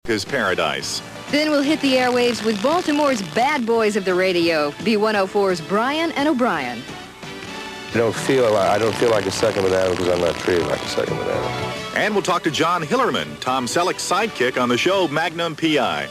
Is paradise. Then we'll hit the airwaves with Baltimore's bad boys of the radio, B104's Brian and O'Brien. I don't feel like a second with Adam because I'm not treated like a second with Adam. And we'll talk to John Hillerman, Tom Selleck's sidekick on the show Magnum P.I.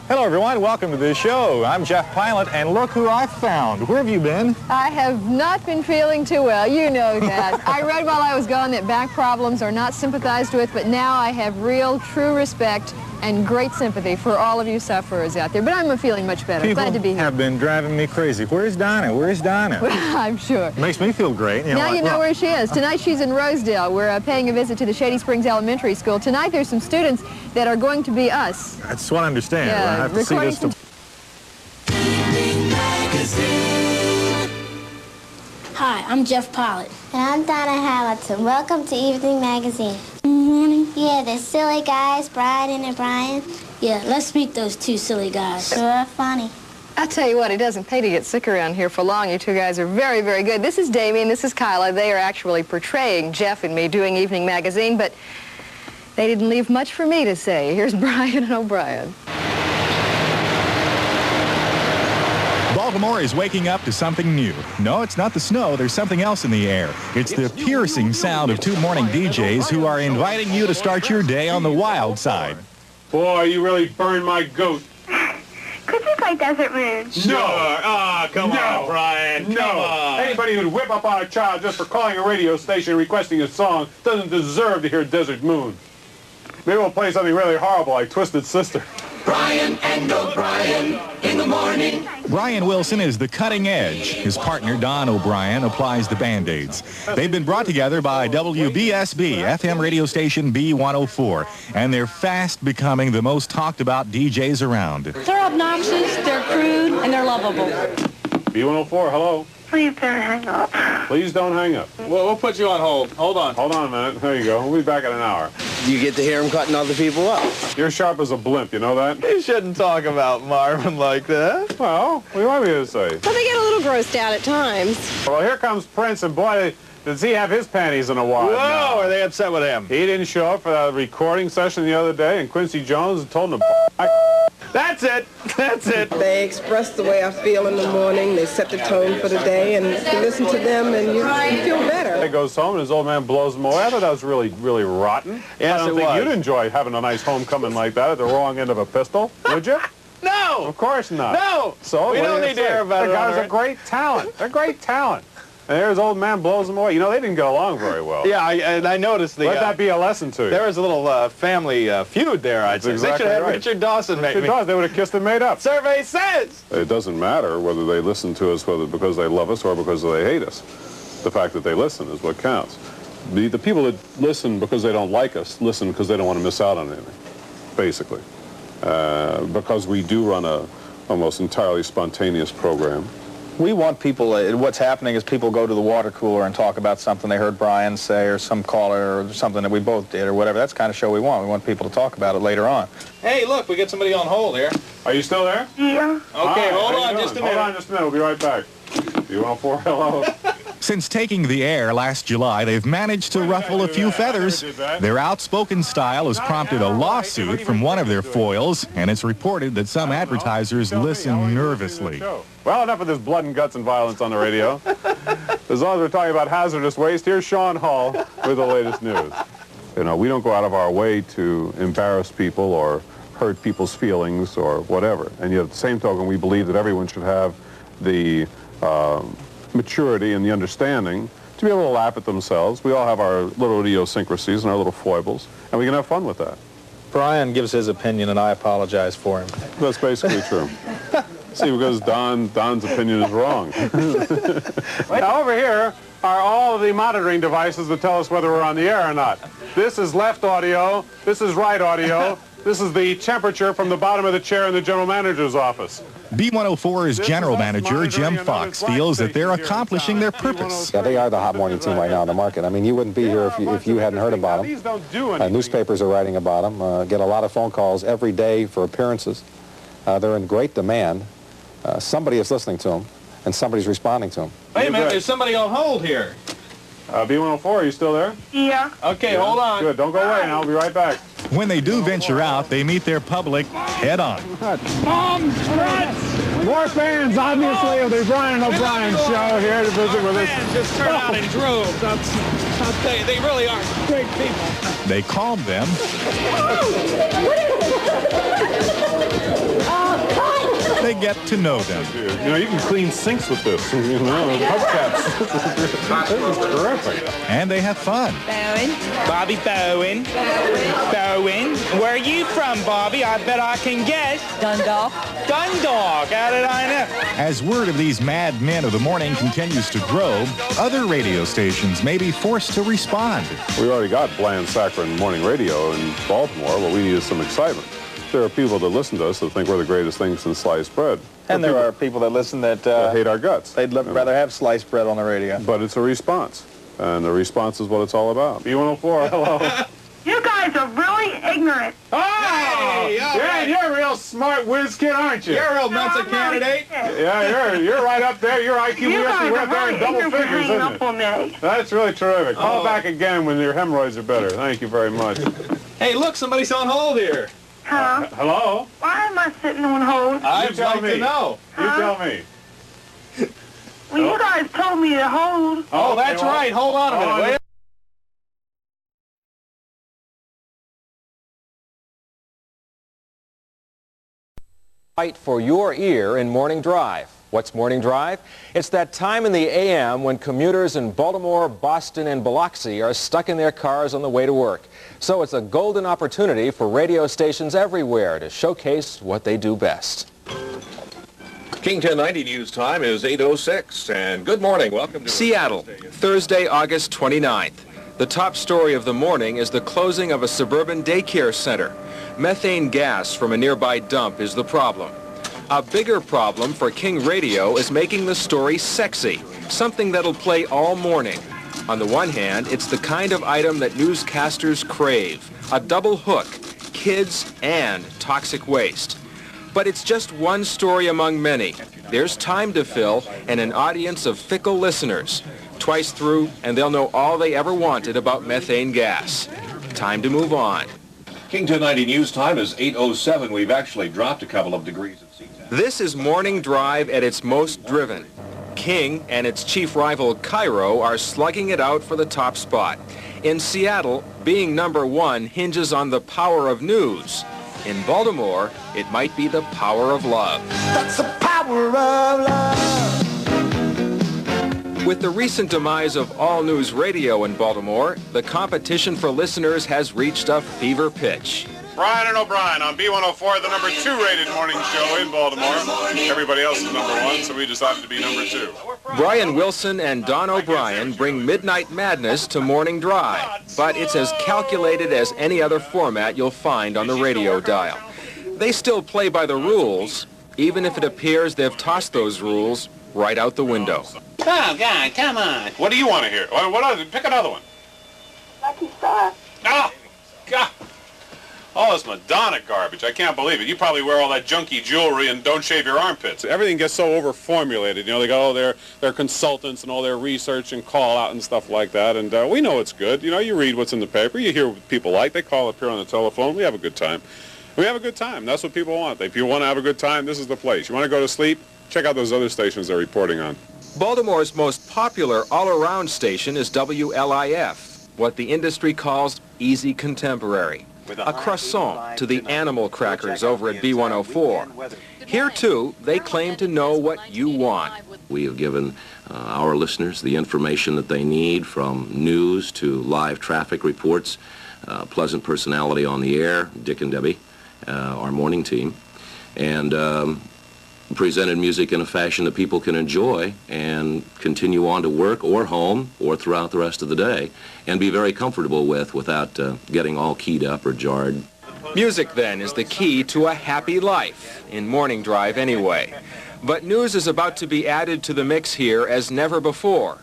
Hello, everyone. Welcome to the show. I'm Jeff Pilot, and look who I found. Where have you been? I have not been feeling too well. You know that. I read while I was gone that back problems are not sympathized with, but now I have real, true respect and great sympathy for all of you sufferers out there. But I'm feeling much better. Glad to be here. People have been driving me crazy. Where's Donna? Where's Donna? Well, I'm sure. It makes me feel great. Now you know where she is. Tonight she's in Rosedale. We're paying a visit to the Shady Springs Elementary School. Tonight there's some students that are going to be us. That's what I understand. Yeah, I have to see this to... Hi, I'm Jeff Pilot. And I'm Donna Hamilton. Welcome to Evening Magazine. Morning. Yeah, the silly guys, Brian and Brian. Yeah, let's meet those two silly guys. Sure funny. I'll tell you what, it doesn't pay to get sick around here for long. You two guys are very, very good. This is Damien, this is Kyla. They are actually portraying Jeff and me doing Evening Magazine, but they didn't leave much for me to say. Here's Brian and O'Brien. Baltimore is waking up to something new. No, it's not the snow. There's something else in the air. It's the piercing sound of two morning DJs who are inviting you to start your day on the wild side. Boy, you really burned my goat. Could you play Desert Moon? No. Ah, come on, Brian. No. Come on. Anybody who'd whip up on a child just for calling a radio station and requesting a song doesn't deserve to hear Desert Moon. Maybe we'll play something really horrible like Twisted Sister. Brian and O'Brien in the morning. Brian Wilson is the cutting edge. His partner, Don O'Brien, applies the Band-Aids. They've been brought together by WBSB, FM radio station B104, and they're fast becoming the most talked about DJs around. They're obnoxious, they're crude, and they're lovable. B104, hello. Please don't hang up. Please don't hang up. We'll put you on hold. Hold on. Hold on a minute. There you go. We'll be back in an hour. You get to hear him cutting other people up. You're sharp as a blimp, you know that? You shouldn't talk about Marvin like that. Well, what do you want me to say? Well, they get a little grossed out at times. Well, here comes Prince, and boy, does he have his panties in a wad. Whoa, are they upset with him? He didn't show up for that recording session the other day, and Quincy Jones told him to... That's it. That's it. They express the way I feel in the morning. They set the tone for the day, and you listen to them, and you feel better. He goes home, and his old man blows him away. I thought that was really, really rotten. Yes, I don't think you'd enjoy having a nice homecoming like that at the wrong end of a pistol, would you? No. Of course not. No. So we don't need to hear about it. The guy's a great talent. They're great talent. And there's old man blows them away. You know, they didn't get along very well. Yeah, I noticed the... Let that be a lesson to you. There was a little family feud there, I'd say. Exactly They should have had right. Richard Dawson make me. They would have kissed and made up. Survey says! It doesn't matter whether they listen to us because they love us or because they hate us. The fact that they listen is what counts. The people that listen because they don't like us listen because they don't want to miss out on anything, basically. Because we do run a almost entirely spontaneous program. We want people, what's happening is people go to the water cooler and talk about something they heard Brian say or some caller or something that we both did or whatever. That's the kind of show we want. We want people to talk about it later on. Hey, look, we got somebody on hold here. Are you still there? Yeah. Okay, hold on just a minute. Hold on just a minute. We'll be right back. B104, hello. Since taking the air last July, they've managed to ruffle a few feathers. Their outspoken style has prompted a lawsuit from one of their foils, and it's reported that some advertisers listen nervously. Well, enough of this blood and guts and violence on the radio. As long as we're talking about hazardous waste, here's Sean Hall with the latest news. You know, we don't go out of our way to embarrass people or hurt people's feelings or whatever. And yet, at the same token, we believe that everyone should have the maturity and the understanding to be able to laugh at themselves. We all have our little idiosyncrasies and our little foibles, and we can have fun with that. Brian gives his opinion, and I apologize for him. That's basically true. See, because Don's opinion is wrong. Now, over here are all of the monitoring devices that tell us whether we're on the air or not. This is left audio. This is right audio. This is the temperature from the bottom of the chair in the general manager's office. B104's general manager, Jim Fox, feels that they're accomplishing their purpose. Yeah, they are the hot morning team right now in the market. I mean, you wouldn't be here if you hadn't heard about them. Newspapers are writing about them. Get a lot of phone calls every day for appearances. They're in great demand. Somebody is listening to them, and somebody's responding to them. Wait a minute, there's somebody on hold here. B104, are you still there? Yeah. Okay, hold on. Good, don't go away, and I'll be right back. When they do venture out, they meet their public head-on. Mom, more fans, obviously, of the Brian O'Brien show here to visit with us. Fans just turn out in droves. I'll tell you, they really are great people. They calm them. They get to know them. You know, you can clean sinks with this. You know, hubcaps. This is terrific. And they have fun. Bowen. Bobby Bowen. Bowen. Where are you from, Bobby? I bet I can guess. Dundalk. Dundalk. How did I know? As word of these mad men of the morning continues to grow, other radio stations may be forced to respond. We already got bland, saccharine morning radio in Baltimore. What we need is some excitement. There are people that listen to us that think we're the greatest thing since sliced bread. And there are people that listen that hate our guts. They'd rather have sliced bread on the radio. But it's a response, and the response is what it's all about. B104, hello. You guys are really ignorant. Oh! Hey, yeah, you're a real smart whiz kid, aren't you? You're a real Mensa candidate. Yeah, you're right up there. Your IQ You guys we're are up there in double really figures, hanging isn't up on me. That's really terrific. Call back again when your hemorrhoids are better. Thank you very much. Hey, look, somebody's on hold here. Huh? Hello? Why am I sitting on hold? I'd like to know. You tell me. Well, you guys told me to hold. Oh, that's right. Hold on a minute. Wait. Right for your ear in Morning Drive. What's Morning Drive? It's that time in the AM when commuters in Baltimore, Boston, and Biloxi are stuck in their cars on the way to work. So it's a golden opportunity for radio stations everywhere to showcase what they do best. King 1090 News Time is 8:06, and good morning. Welcome to Seattle, Thursday, August 29th. The top story of the morning is the closing of a suburban daycare center. Methane gas from a nearby dump is the problem. A bigger problem for King Radio is making the story sexy, something that'll play all morning. On the one hand, it's the kind of item that newscasters crave, a double hook, kids and toxic waste. But it's just one story among many. There's time to fill and an audience of fickle listeners. Twice through, and they'll know all they ever wanted about methane gas. Time to move on. King 1090 News Time is 8:07. We've actually dropped a couple of degrees at Seattle. This is Morning Drive at its most driven. King and its chief rival Cairo are slugging it out for the top spot. In Seattle, being number one hinges on the power of news. In Baltimore, it might be the power of love. That's the power of love. With the recent demise of all news radio in Baltimore, the competition for listeners has reached a fever pitch. Brian and O'Brien on B104, the number 2 rated morning show in Baltimore. Everybody else is number 1, so we decided to be number 2. Brian Wilson and Don O'Brien bring Midnight Madness to Morning Drive, but it's as calculated as any other format you'll find on the radio dial. They still play by the rules, even if it appears they've tossed those rules right out the window. Oh, God, come on. What do you want to hear? What else? Pick another one. Lucky Star. Oh, God. All this Madonna garbage. I can't believe it. You probably wear all that junky jewelry and don't shave your armpits. Everything gets so over-formulated. You know, they got all their consultants and all their research and call-out and stuff like that. And we know it's good. You know, you read what's in the paper. You hear what people like. They call up here on the telephone. We have a good time. We have a good time. That's what people want. If you want to have a good time, this is the place. You want to go to sleep? Check out those other stations they're reporting on. Baltimore's most popular all-around station is WLIF, what the industry calls easy contemporary. A croissant to the animal crackers over at B104. Here, too, they claim to know what you want. We have given our listeners the information that they need, from news to live traffic reports, pleasant personality on the air, Dick and Debbie, our morning team, and presented music in a fashion that people can enjoy and continue on to work or home or throughout the rest of the day and be very comfortable with without getting all keyed up or jarred. Music, then, is the key to a happy life, in Morning Drive anyway. But news is about to be added to the mix here as never before.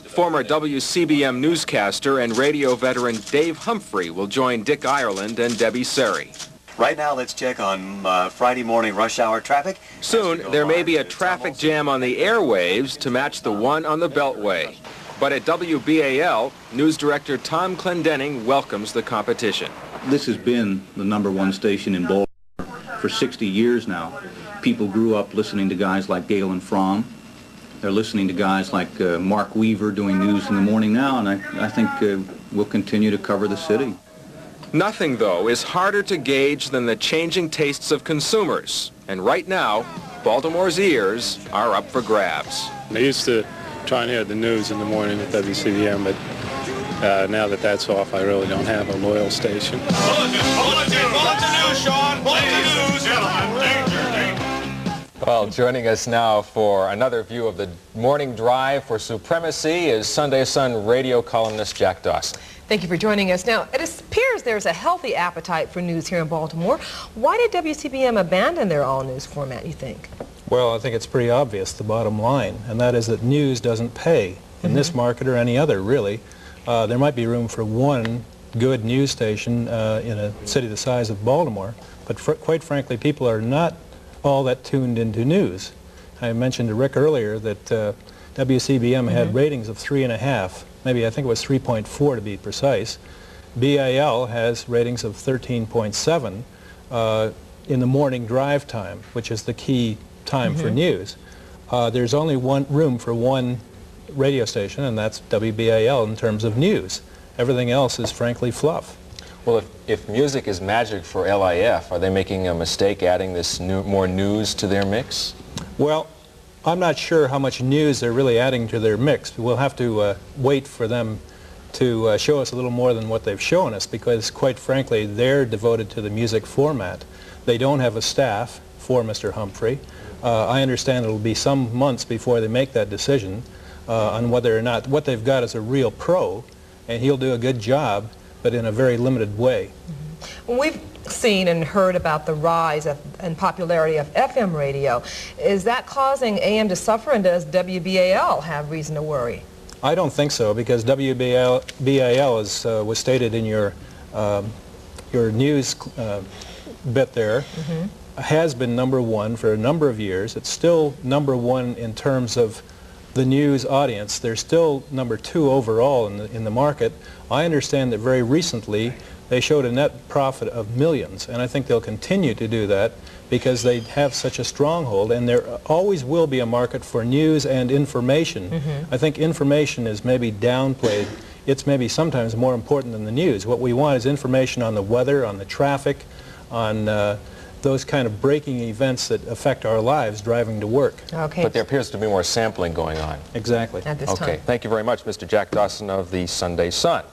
Former WCBM newscaster and radio veteran Dave Humphrey will join Dick Ireland and Debbie Seri. Right now, let's check on Friday morning rush hour traffic. Soon, there may be a traffic jam on the airwaves to match the one on the Beltway. But at WBAL, news director Tom Clendenning welcomes the competition. This has been the #1 station in Baltimore for 60 years now. People grew up listening to guys like Galen Fromm. They're listening to guys like Mark Weaver doing news in the morning now, and I think we'll continue to cover the city. Nothing, though, is harder to gauge than the changing tastes of consumers. And right now, Baltimore's ears are up for grabs. I used to try and hear the news in the morning at WCBM, but now that that's off, I really don't have a loyal station. Bulletin news, Sean. Bulletin news. Well, joining us now for another view of the morning drive for supremacy is Sunday Sun radio columnist Jack Dawson. Thank you for joining us. Now, it appears there's a healthy appetite for news here in Baltimore. Why did WCBM abandon their all-news format, you think? Well, I think it's pretty obvious, the bottom line, and that is that news doesn't pay in this market or any other, really. There might be room for one good news station in a city the size of Baltimore, but quite frankly, people are not all that tuned into news. I mentioned to Rick earlier that WCBM had ratings of 3.5, maybe I think it was 3.4 to be precise. BAL has ratings of 13.7 in the morning drive time, which is the key time for news. There's only room for one radio station, and that's WBAL in terms of news. Everything else is frankly fluff. Well, if music is magic for LIF, are they making a mistake adding this more news to their mix? Well, I'm not sure how much news they're really adding to their mix. We'll have to wait for them to show us a little more than what they've shown us, because quite frankly, they're devoted to the music format. They don't have a staff for Mr. Humphrey. I understand it'll be some months before they make that decision on whether or not what they've got is a real pro, and he'll do a good job, but in a very limited way. We've seen and heard about the rise and popularity of FM radio. Is that causing AM to suffer, and does WBAL have reason to worry? I don't think so, because WBAL is, was stated in your news bit there, has been #1 for a number of years. It's still #1 in terms of the news audience. They're still #2 overall in the market. I understand that very recently they showed a net profit of millions, and I think they'll continue to do that because they have such a stronghold, and there always will be a market for news and information. I think information is maybe downplayed. It's maybe sometimes more important than the news. What we want is information on the weather, on the traffic, on those kind of breaking events that affect our lives driving to work. Okay. But there appears to be more sampling going on. Exactly. At this time. Okay. Thank you very much, Mr. Jack Dawson of the Sunday Sun.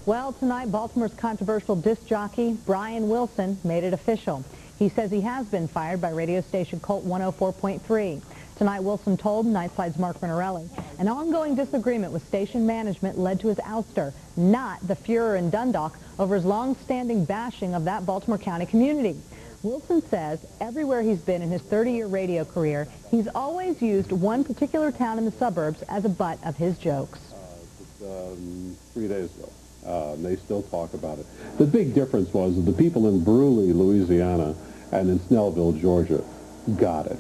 Well, tonight, Baltimore's controversial disc jockey, Brian Wilson, made it official. He says he has been fired by radio station Colt 104.3. Tonight, Wilson told Nightside's Mark Minarelli an ongoing disagreement with station management led to his ouster, not the furor in Dundalk over his long-standing bashing of that Baltimore County community. Wilson says everywhere he's been in his 30-year radio career, he's always used one particular town in the suburbs as a butt of his jokes. 3 days ago. They still talk about it. The big difference was that the people in Bruley, Louisiana, and in Snellville, Georgia, got it.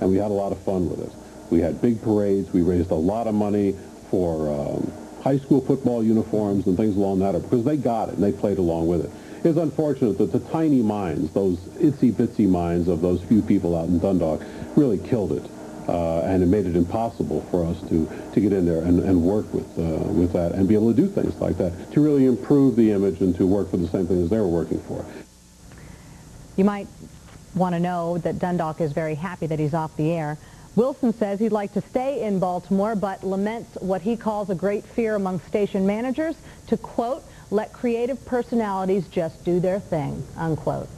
And we had a lot of fun with it. We had big parades. We raised a lot of money for high school football uniforms and things along that, because they got it and they played along with it. It's unfortunate that the tiny minds, those itsy-bitsy minds of those few people out in Dundalk, really killed it. And it made it impossible for us to get in there and work with that and be able to do things like that, to really improve the image and to work for the same thing as they were working for. You might want to know that Dundalk is very happy that he's off the air. Wilson says he'd like to stay in Baltimore, but laments what he calls a great fear among station managers to, quote, let creative personalities just do their thing, unquote.